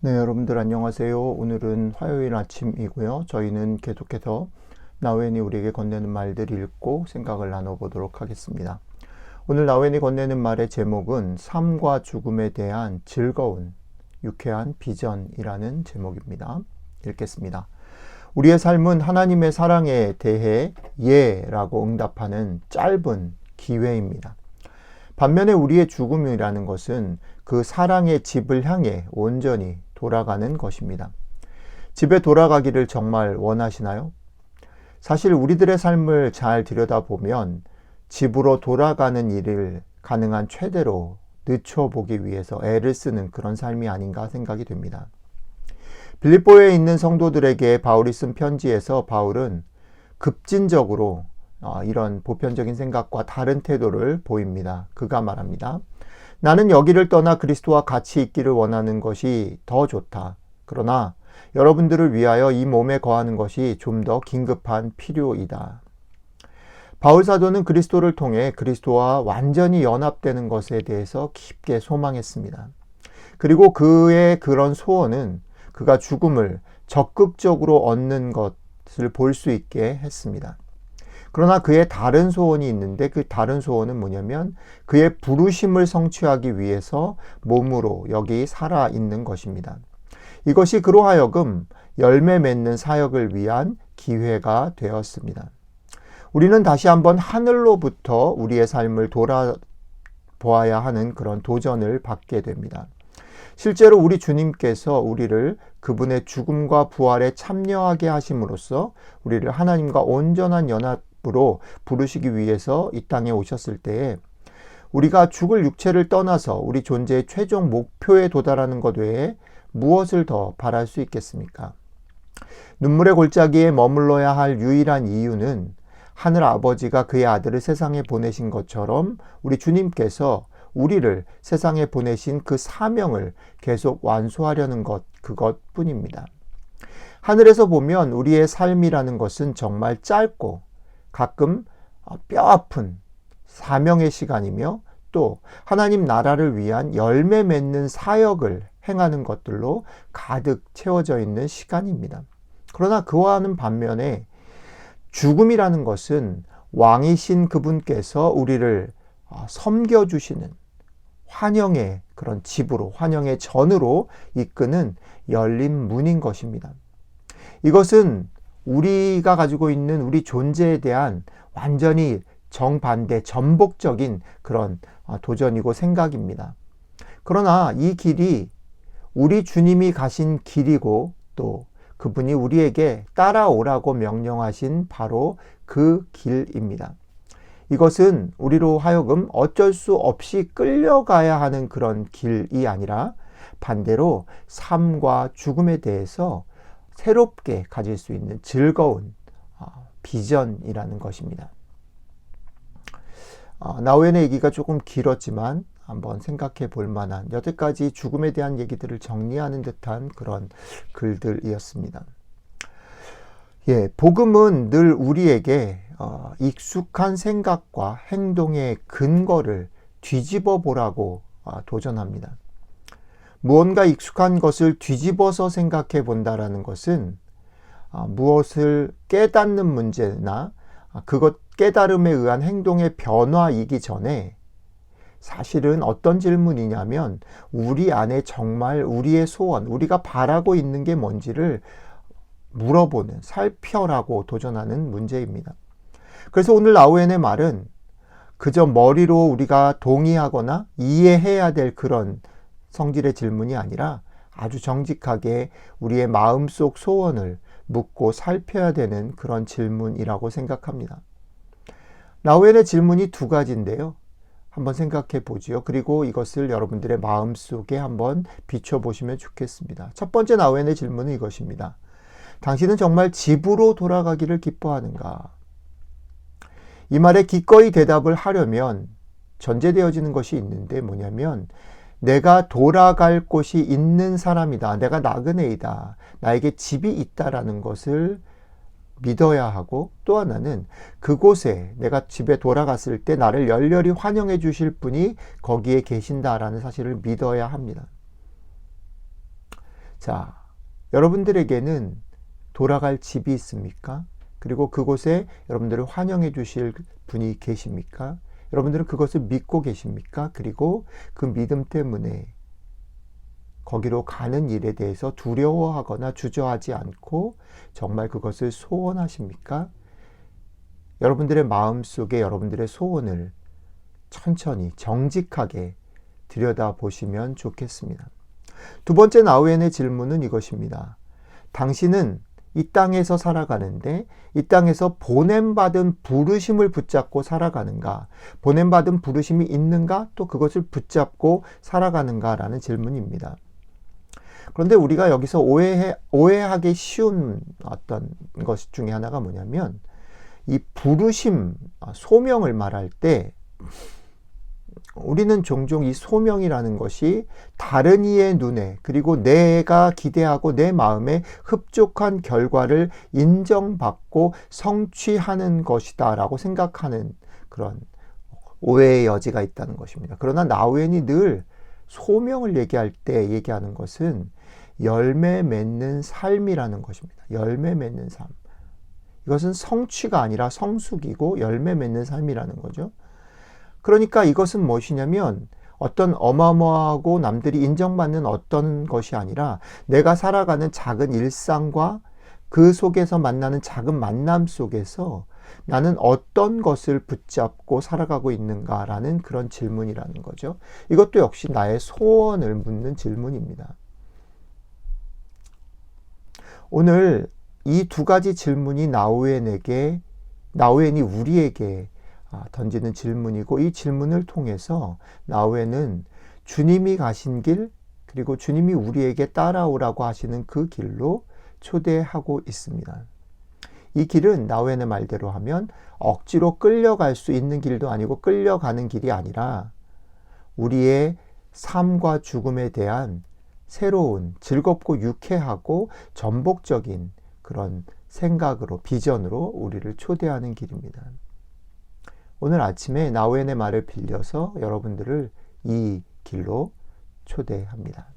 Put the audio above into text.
네, 여러분들 안녕하세요. 오늘은 화요일 아침이고요. 저희는 계속해서 나웬이 우리에게 건네는 말들 읽고 생각을 나눠보도록 하겠습니다. 오늘 나웬이 건네는 말의 제목은 삶과 죽음에 대한 즐거운 유쾌한 비전이라는 제목입니다. 읽겠습니다. 우리의 삶은 하나님의 사랑에 대해 예라고 응답하는 짧은 기회입니다. 반면에 우리의 죽음이라는 것은 그 사랑의 집을 향해 온전히 돌아가는 것입니다. 집에 돌아가기를 정말 원하시나요? 사실 우리들의 삶을 잘 들여다보면 집으로 돌아가는 일을 가능한 최대로 늦춰보기 위해서 애를 쓰는 그런 삶이 아닌가 생각이 됩니다. 빌립보에 있는 성도들에게 바울이 쓴 편지에서 바울은 급진적으로 이런 보편적인 생각과 다른 태도를 보입니다. 그가 말합니다. 나는 여기를 떠나 그리스도와 같이 있기를 원하는 것이 더 좋다. 그러나 여러분들을 위하여 이 몸에 거하는 것이 좀 더 긴급한 필요이다. 바울 사도는 그리스도를 통해 그리스도와 완전히 연합되는 것에 대해서 깊게 소망했습니다. 그리고 그의 그런 소원은 그가 죽음을 적극적으로 얻는 것을 볼 수 있게 했습니다. 그러나 그의 다른 소원이 있는데 그 다른 소원은 뭐냐면 그의 부르심을 성취하기 위해서 몸으로 여기 살아있는 것입니다. 이것이 그로 하여금 열매 맺는 사역을 위한 기회가 되었습니다. 우리는 다시 한번 하늘로부터 우리의 삶을 돌아보아야 하는 그런 도전을 받게 됩니다. 실제로 우리 주님께서 우리를 그분의 죽음과 부활에 참여하게 하심으로써 우리를 하나님과 온전한 연합으로 부르시기 위해서 이 땅에 오셨을 때에 우리가 죽을 육체를 떠나서 우리 존재의 최종 목표에 도달하는 것 외에 무엇을 더 바랄 수 있겠습니까? 눈물의 골짜기에 머물러야 할 유일한 이유는 하늘 아버지가 그의 아들을 세상에 보내신 것처럼 우리 주님께서 우리를 세상에 보내신 그 사명을 계속 완수하려는 것, 그것뿐입니다. 하늘에서 보면 우리의 삶이라는 것은 정말 짧고 가끔 뼈아픈 사명의 시간이며 또 하나님 나라를 위한 열매 맺는 사역을 행하는 것들로 가득 채워져 있는 시간입니다. 그러나 그와는 반면에 죽음이라는 것은 왕이신 그분께서 우리를 섬겨주시는 환영의 그런 집으로, 환영의 전으로 이끄는 열린 문인 것입니다. 이것은 우리가 가지고 있는 우리 존재에 대한 완전히 정반대, 전복적인 그런 도전이고 생각입니다. 그러나 이 길이 우리 주님이 가신 길이고 또 그분이 우리에게 따라오라고 명령하신 바로 그 길입니다. 이것은 우리로 하여금 어쩔 수 없이 끌려가야 하는 그런 길이 아니라 반대로 삶과 죽음에 대해서 새롭게 가질 수 있는 즐거운 비전이라는 것입니다. 나웬의 얘기가 조금 길었지만 한번 생각해 볼 만한 여태까지 죽음에 대한 얘기들을 정리하는 듯한 그런 글들이었습니다. 복음은 늘 우리에게 익숙한 생각과 행동의 근거를 뒤집어 보라고 도전합니다. 무언가 익숙한 것을 뒤집어서 생각해 본다라는 것은 무엇을 깨닫는 문제나 그것 깨달음에 의한 행동의 변화이기 전에 사실은 어떤 질문이냐면 우리 안에 정말 우리의 소원, 우리가 바라고 있는 게 뭔지를 물어보는, 살펴라고 도전하는 문제입니다. 그래서 오늘 나우엔의 말은 그저 머리로 우리가 동의하거나 이해해야 될 그런 성질의 질문이 아니라 아주 정직하게 우리의 마음속 소원을 묻고 살펴야 되는 그런 질문이라고 생각합니다. 나우엔의 질문이 두 가지인데요. 한번 생각해 보지요. 그리고 이것을 여러분들의 마음속에 한번 비춰보시면 좋겠습니다. 첫 번째 나우엔의 질문은 이것입니다. 당신은 정말 집으로 돌아가기를 기뻐하는가? 이 말에 기꺼이 대답을 하려면 전제되어지는 것이 있는데 뭐냐면 내가 돌아갈 곳이 있는 사람이다. 내가 나그네이다. 나에게 집이 있다라는 것을 믿어야 하고 또 하나는 그곳에 내가 집에 돌아갔을 때 나를 열렬히 환영해 주실 분이 거기에 계신다라는 사실을 믿어야 합니다. 자, 여러분들에게는 돌아갈 집이 있습니까? 그리고 그곳에 여러분들을 환영해 주실 분이 계십니까? 여러분들은 그것을 믿고 계십니까? 그리고 그 믿음 때문에 거기로 가는 일에 대해서 두려워하거나 주저하지 않고 정말 그것을 소원하십니까? 여러분들의 마음속에 여러분들의 소원을 천천히 정직하게 들여다보시면 좋겠습니다. 두 번째 나우엔의 질문은 이것입니다. 당신은 이 땅에서 살아가는데 이 땅에서 보냄받은 부르심을 붙잡고 살아가는가? 보냄받은 부르심이 있는가? 또 그것을 붙잡고 살아가는가? 라는 질문입니다. 그런데 우리가 여기서 오해하기 쉬운 어떤 것 중에 하나가 뭐냐면 이 부르심, 소명을 말할 때 우리는 종종 이 소명이라는 것이 다른 이의 눈에 그리고 내가 기대하고 내 마음에 흡족한 결과를 인정받고 성취하는 것이다 라고 생각하는 그런 오해의 여지가 있다는 것입니다. 그러나 나우엔이 늘 소명을 얘기할 때 얘기하는 것은 열매 맺는 삶이라는 것입니다. 열매 맺는 삶. 이것은 성취가 아니라 성숙이고 열매 맺는 삶이라는 거죠. 그러니까 이것은 무엇이냐면 어떤 어마어마하고 남들이 인정받는 어떤 것이 아니라 내가 살아가는 작은 일상과 그 속에서 만나는 작은 만남 속에서 나는 어떤 것을 붙잡고 살아가고 있는가라는 그런 질문이라는 거죠. 이것도 역시 나의 소원을 묻는 질문입니다. 오늘 이 두 가지 질문이 나우엔이 우리에게 던지는 질문이고 이 질문을 통해서 나우엔은 주님이 가신 길 그리고 주님이 우리에게 따라오라고 하시는 그 길로 초대하고 있습니다. 이 길은 나우엔의 말대로 하면 억지로 끌려갈 수 있는 길도 아니고 끌려가는 길이 아니라 우리의 삶과 죽음에 대한 새로운 즐겁고 유쾌하고 전복적인 그런 생각으로 비전으로 우리를 초대하는 길입니다. 오늘 아침에 나우엔의 말을 빌려서 여러분들을 이 길로 초대합니다.